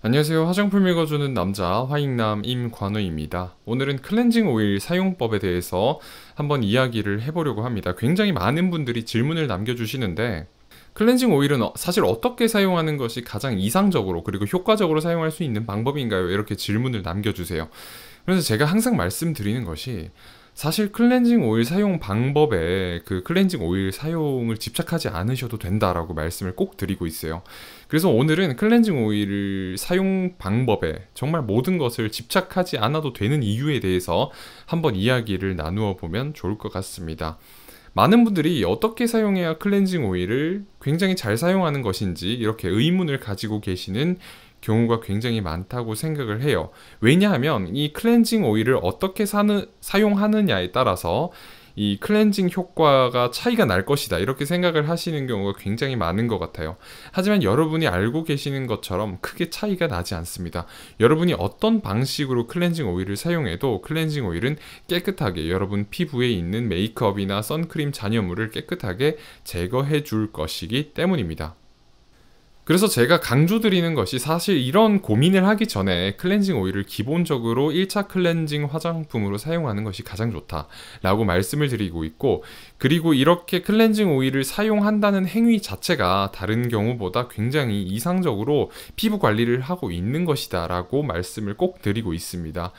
안녕하세요. 화장품 읽어주는 남자 화익남 임관우입니다. 오늘은 클렌징 오일 사용법에 대해서 한번 이야기를 해보려고 합니다. 굉장히 많은 분들이 질문을 남겨주시는데 클렌징 오일은 사실 어떻게 사용하는 것이 가장 이상적으로 그리고 효과적으로 사용할 수 있는 방법인가요? 이렇게 질문을 남겨주세요. 그래서 제가 항상 말씀드리는 것이 사실 클렌징 오일 사용 방법에 그 클렌징 오일 사용을 집착하지 않으셔도 된다라고 말씀을 꼭 드리고 있어요. 그래서 오늘은 클렌징 오일을 사용 방법에 정말 모든 것을 집착하지 않아도 되는 이유에 대해서 한번 이야기를 나누어 보면 좋을 것 같습니다. 많은 분들이 어떻게 사용해야 클렌징 오일을 굉장히 잘 사용하는 것인지 이렇게 의문을 가지고 계시는 경우가 굉장히 많다고 생각을 해요. 왜냐하면 이 클렌징 오일을 어떻게 사용하느냐에 따라서 이 클렌징 효과가 차이가 날 것이다 이렇게 생각을 하시는 경우가 굉장히 많은 것 같아요. 하지만 여러분이 알고 계시는 것처럼 크게 차이가 나지 않습니다. 여러분이 어떤 방식으로 클렌징 오일을 사용해도 클렌징 오일은 깨끗하게 여러분 피부에 있는 메이크업이나 선크림 잔여물을 깨끗하게 제거해 줄 것이기 때문입니다. 그래서 제가 강조드리는 것이 사실 이런 고민을 하기 전에 클렌징 오일을 기본적으로 1차 클렌징 화장품으로 사용하는 것이 가장 좋다라고 말씀을 드리고 있고, 그리고 이렇게 클렌징 오일을 사용한다는 행위 자체가 다른 경우보다 굉장히 이상적으로 피부 관리를 하고 있는 것이다 라고 말씀을 꼭 드리고 있습니다.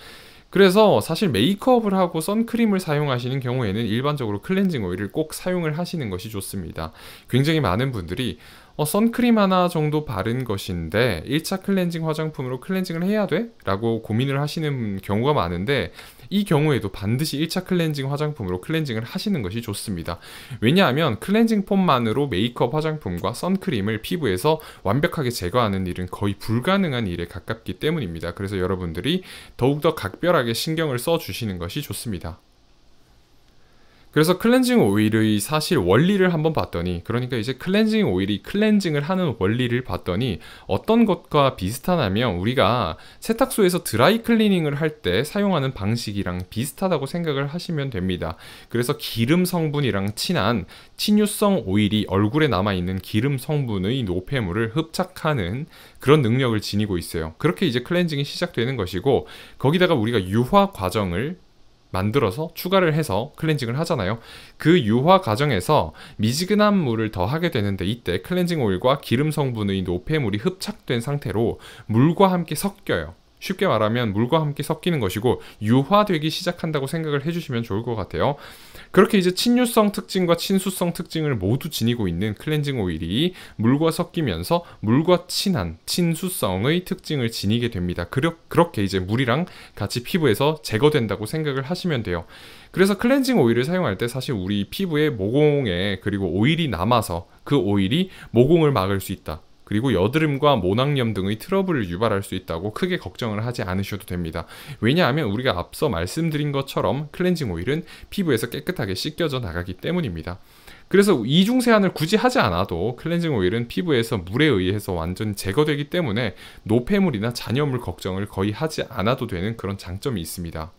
그래서 사실 메이크업을 하고 선크림을 사용하시는 경우에는 일반적으로 클렌징 오일을 꼭 사용을 하시는 것이 좋습니다. 굉장히 많은 분들이 선크림 하나 정도 바른 것인데 1차 클렌징 화장품으로 클렌징을 해야 돼? 라고 고민을 하시는 경우가 많은데, 이 경우에도 반드시 1차 클렌징 화장품으로 클렌징을 하시는 것이 좋습니다. 왜냐하면 클렌징 폼만으로 메이크업 화장품과 선크림을 피부에서 완벽하게 제거하는 일은 거의 불가능한 일에 가깝기 때문입니다. 그래서 여러분들이 더욱더 각별하게 신경을 써주시는 것이 좋습니다. 그래서 클렌징 오일의 사실 원리를 한번 봤더니, 그러니까 이제 클렌징 오일이 클렌징을 하는 원리를 봤더니 어떤 것과 비슷하냐면, 우리가 세탁소에서 드라이 클리닝을 할 때 사용하는 방식이랑 비슷하다고 생각을 하시면 됩니다. 그래서 기름 성분이랑 친한 친유성 오일이 얼굴에 남아있는 기름 성분의 노폐물을 흡착하는 그런 능력을 지니고 있어요. 그렇게 이제 클렌징이 시작되는 것이고, 거기다가 우리가 유화 과정을 만들어서 추가를 해서 클렌징을 하잖아요. 그 유화 과정에서 미지근한 물을 더하게 되는데, 이때 클렌징 오일과 기름 성분의 노폐물이 흡착된 상태로 물과 함께 섞여요. 쉽게 말하면 물과 함께 섞이는 것이고 유화되기 시작한다고 생각을 해주시면 좋을 것 같아요. 그렇게 이제 친유성 특징과 친수성 특징을 모두 지니고 있는 클렌징 오일이 물과 섞이면서 물과 친한 친수성의 특징을 지니게 됩니다. 그렇게 이제 물이랑 같이 피부에서 제거된다고 생각을 하시면 돼요. 그래서 클렌징 오일을 사용할 때 사실 우리 피부에 모공에 그리고 오일이 남아서 그 오일이 모공을 막을 수 있다, 그리고 여드름과 모낭염 등의 트러블을 유발할 수 있다고 크게 걱정을 하지 않으셔도 됩니다. 왜냐하면 우리가 앞서 말씀드린 것처럼 클렌징 오일은 피부에서 깨끗하게 씻겨져 나가기 때문입니다. 그래서 이중 세안을 굳이 하지 않아도 클렌징 오일은 피부에서 물에 의해서 완전히 제거되기 때문에 노폐물이나 잔여물 걱정을 거의 하지 않아도 되는 그런 장점이 있습니다.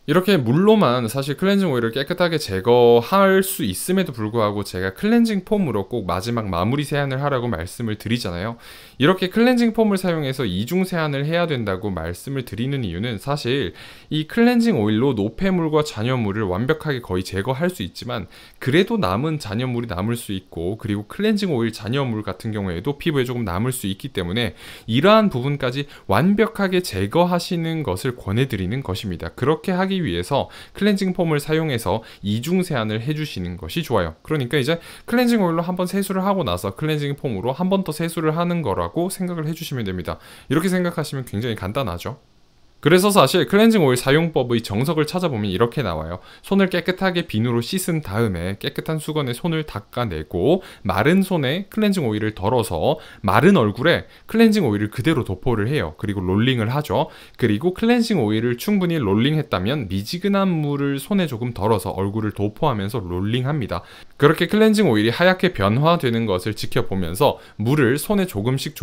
이렇게 물로만 사실 클렌징 오일을 깨끗하게 제거할 수 있음에도 불구하고 제가 클렌징 폼으로 꼭 마지막 마무리 세안을 하라고 말씀을 드리잖아요. 이렇게 클렌징 폼을 사용해서 이중 세안을 해야 된다고 말씀을 드리는 이유는, 사실 이 클렌징 오일로 노폐물과 잔여물을 완벽하게 거의 제거할 수 있지만 그래도 남은 잔여물이 남을 수 있고, 그리고 클렌징 오일 잔여물 같은 경우에도 피부에 조금 남을 수 있기 때문에 이러한 부분까지 완벽하게 제거하시는 것을 권해드리는 것입니다. 그렇게 하기 위해서 클렌징 폼을 사용해서 이중 세안을 해주시는 것이 좋아요. 그러니까 이제 클렌징 오일로 한번 세수를 하고 나서 클렌징 폼으로 한 번 더 세수를 하는 거라고 생각을 해주시면 됩니다. 이렇게 생각하시면 굉장히 간단하죠. 그래서 사실 클렌징 오일 사용법의 정석을 찾아보면 이렇게 나와요. 손을 깨끗하게 비누로 씻은 다음에 깨끗한 수건에 손을 닦아내고 마른 손에 클렌징 오일을 덜어서 마른 얼굴에 클렌징 오일을 그대로 도포를 해요. 그리고 롤링을 하죠. 그리고 클렌징 오일을 충분히 롤링했다면 미지근한 물을 손에 조금 덜어서 얼굴을 도포하면서 롤링합니다. 그렇게 클렌징 오일이 하얗게 변화되는 것을 지켜보면서 물을 손에 조금씩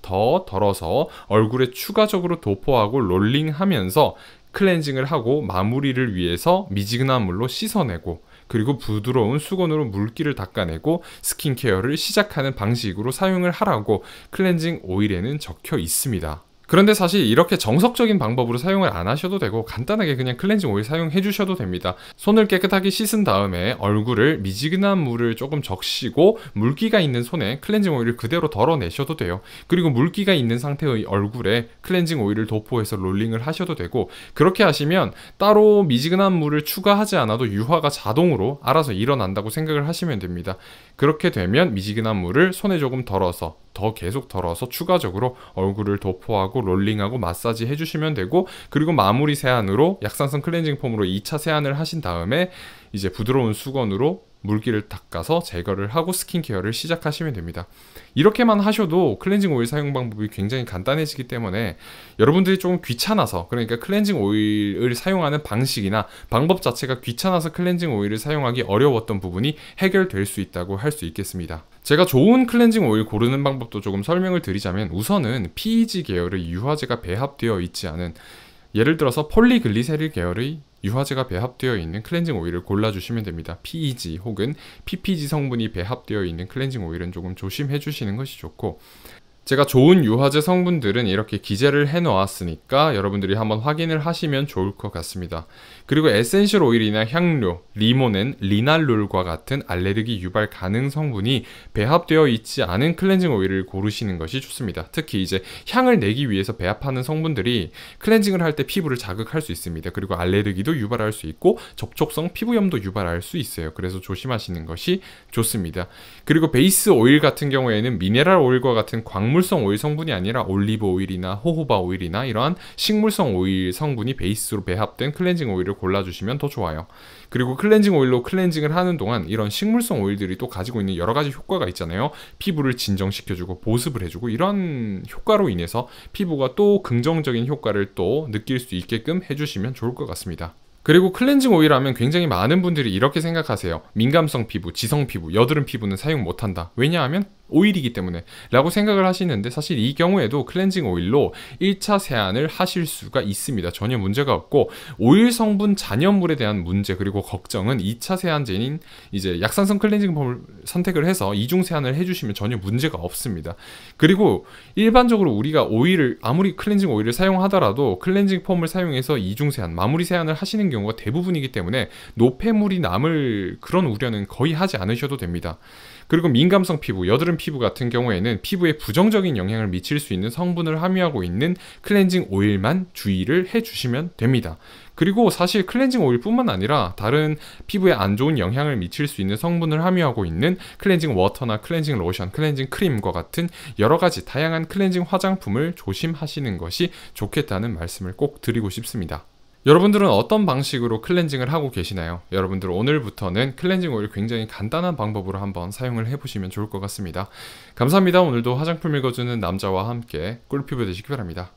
더 덜어서 얼굴에 추가적으로 도포하고 롤링 하면서 클렌징을 하고 마무리를 위해서 미지근한 물로 씻어내고, 그리고 부드러운 수건으로 물기를 닦아내고 스킨케어를 시작하는 방식으로 사용을 하라고 클렌징 오일에는 적혀 있습니다. 그런데 사실 이렇게 정석적인 방법으로 사용을 안 하셔도 되고 간단하게 그냥 클렌징 오일 사용해 주셔도 됩니다. 손을 깨끗하게 씻은 다음에 얼굴을 미지근한 물을 조금 적시고 물기가 있는 손에 클렌징 오일을 그대로 덜어내셔도 돼요. 그리고 물기가 있는 상태의 얼굴에 클렌징 오일을 도포해서 롤링을 하셔도 되고, 그렇게 하시면 따로 미지근한 물을 추가하지 않아도 유화가 자동으로 알아서 일어난다고 생각을 하시면 됩니다. 그렇게 되면 미지근한 물을 손에 조금 덜어서 계속 덜어서 추가적으로 얼굴을 도포하고 롤링하고 마사지 해주시면 되고, 그리고 마무리 세안으로 약산성 클렌징 폼으로 2차 세안을 하신 다음에 이제 부드러운 수건으로 물기를 닦아서 제거를 하고 스킨케어를 시작하시면 됩니다. 이렇게만 하셔도 클렌징 오일 사용 방법이 굉장히 간단해지기 때문에 여러분들이 조금 귀찮아서, 그러니까 클렌징 오일을 사용하는 방식이나 방법 자체가 귀찮아서 클렌징 오일을 사용하기 어려웠던 부분이 해결될 수 있다고 할 수 있겠습니다. 제가 좋은 클렌징 오일 고르는 방법도 조금 설명을 드리자면, 우선은 PEG 계열의 유화제가 배합되어 있지 않은, 예를 들어서 폴리글리세릴 계열의 유화제가 배합되어 있는 클렌징 오일을 골라주시면 됩니다. PEG 혹은 PPG 성분이 배합되어 있는 클렌징 오일은 조금 조심해 주시는 것이 좋고, 제가 좋은 유화제 성분들은 이렇게 기재를 해 놓았으니까 여러분들이 한번 확인을 하시면 좋을 것 같습니다. 그리고 에센셜 오일이나 향료, 리모넨, 리날룰과 같은 알레르기 유발 가능 성분이 배합되어 있지 않은 클렌징 오일을 고르시는 것이 좋습니다. 특히 이제 향을 내기 위해서 배합하는 성분들이 클렌징을 할 때 피부를 자극할 수 있습니다. 그리고 알레르기도 유발할 수 있고 접촉성 피부염도 유발할 수 있어요. 그래서 조심하시는 것이 좋습니다. 그리고 베이스 오일 같은 경우에는 미네랄 오일과 같은 광물성 오일 성분이 아니라 올리브 오일이나 호호바 오일이나 이러한 식물성 오일 성분이 베이스로 배합된 클렌징 오일을 골라주시면 더 좋아요. 그리고 클렌징 오일로 클렌징을 하는 동안 이런 식물성 오일들이 또 가지고 있는 여러 가지 효과가 있잖아요. 피부를 진정시켜주고 보습을 해주고, 이런 효과로 인해서 피부가 또 긍정적인 효과를 또 느낄 수 있게끔 해주시면 좋을 것 같습니다. 그리고 클렌징 오일 하면 굉장히 많은 분들이 이렇게 생각하세요. 민감성 피부, 지성 피부, 여드름 피부는 사용 못한다. 왜냐하면 오일이기 때문에 라고 생각을 하시는데, 사실 이 경우에도 클렌징 오일로 1차 세안을 하실 수가 있습니다. 전혀 문제가 없고, 오일 성분 잔여물에 대한 문제 그리고 걱정은 2차 세안제인 이제 약산성 클렌징 폼을 선택을 해서 이중 세안을 해주시면 전혀 문제가 없습니다. 그리고 일반적으로 우리가 오일을, 아무리 클렌징 오일을 사용하더라도 클렌징 폼을 사용해서 이중 세안, 마무리 세안을 하시는 경우가 대부분이기 때문에 노폐물이 남을 그런 우려는 거의 하지 않으셔도 됩니다. 그리고 민감성 피부, 여드름 피부 같은 경우에는 피부에 부정적인 영향을 미칠 수 있는 성분을 함유하고 있는 클렌징 오일만 주의를 해주시면 됩니다. 그리고 사실 클렌징 오일뿐만 아니라 다른 피부에 안 좋은 영향을 미칠 수 있는 성분을 함유하고 있는 클렌징 워터나 클렌징 로션, 클렌징 크림과 같은 여러 가지 다양한 클렌징 화장품을 조심하시는 것이 좋겠다는 말씀을 꼭 드리고 싶습니다. 여러분들은 어떤 방식으로 클렌징을 하고 계시나요? 여러분들 오늘부터는 클렌징 오일 굉장히 간단한 방법으로 한번 사용을 해보시면 좋을 것 같습니다. 감사합니다. 오늘도 화장품 읽어주는 남자와 함께 꿀피부 되시기 바랍니다.